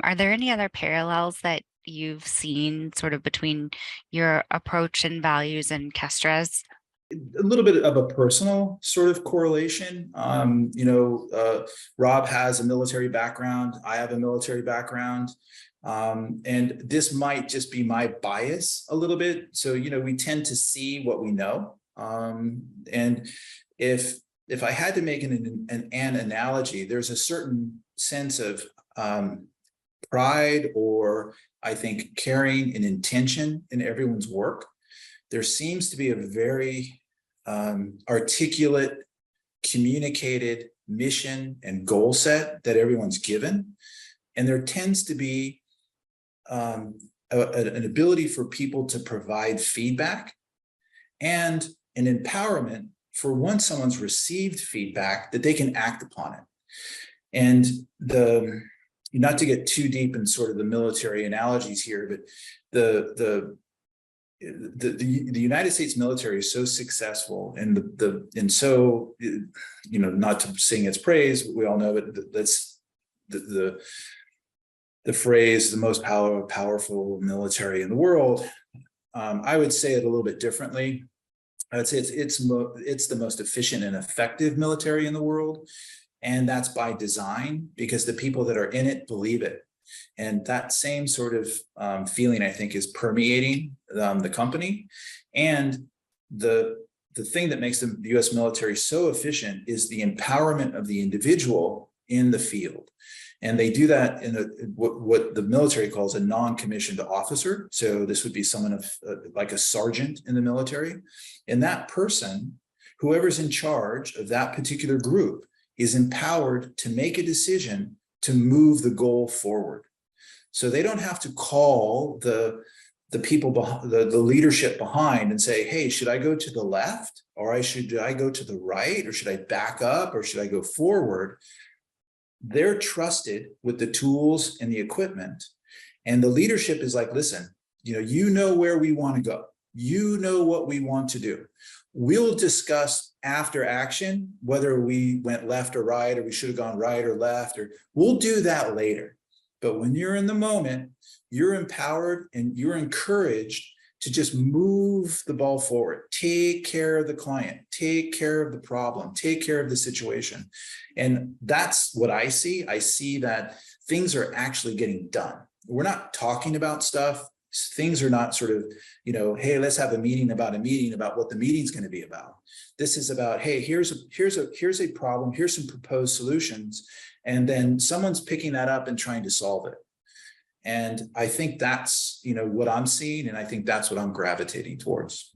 Are there any other parallels that you've seen sort of between your approach and values and Kestra's? A little bit of a personal sort of correlation. Rob has a military background. I have a military background. And this might just be my bias a little bit. So, we tend to see what we know. And if I had to make an analogy, there's a certain sense of pride, or I think caring and intention in everyone's work. There seems to be a very articulate, communicated mission and goal set that everyone's given. And there tends to be an ability for people to provide feedback and an empowerment for once someone's received feedback that they can act upon it. And not to get too deep in sort of the military analogies here, but the United States military is so successful, and not to sing its praise, we all know it. That's the phrase, the most powerful military in the world. I would say it a little bit differently. I would say it's the most efficient and effective military in the world, and that's by design, because the people that are in it believe it. And that same sort of feeling, I think, is permeating the company. And the thing that makes the U.S. military so efficient is the empowerment of the individual in the field. And they do that in what the military calls a non-commissioned officer. So this would be someone like a sergeant in the military. And that person, whoever's in charge of that particular group, is empowered to make a decision to move the goal forward. So they don't have to call the people behind, the leadership behind, and say, hey, should I go to the left, or should I go to the right, or should I back up, or should I go forward? They're trusted with the tools and the equipment. And the leadership is like, listen, you know where we want to go. You know what we want to do. We'll discuss after action whether we went left or right, or we should have gone right or left, or we'll do that later. But when you're in the moment, you're empowered and you're encouraged to just move the ball forward. Take care of the client, take care of the problem, take care of the situation. And that's what I see. I see that things are actually getting done. We're not talking about stuff. Things are not sort of, hey, let's have a meeting about what the meeting's going to be about. This is about, hey, here's a problem, here's some proposed solutions, and then someone's picking that up and trying to solve it. And I think that's, what I'm seeing, and I think that's what I'm gravitating towards.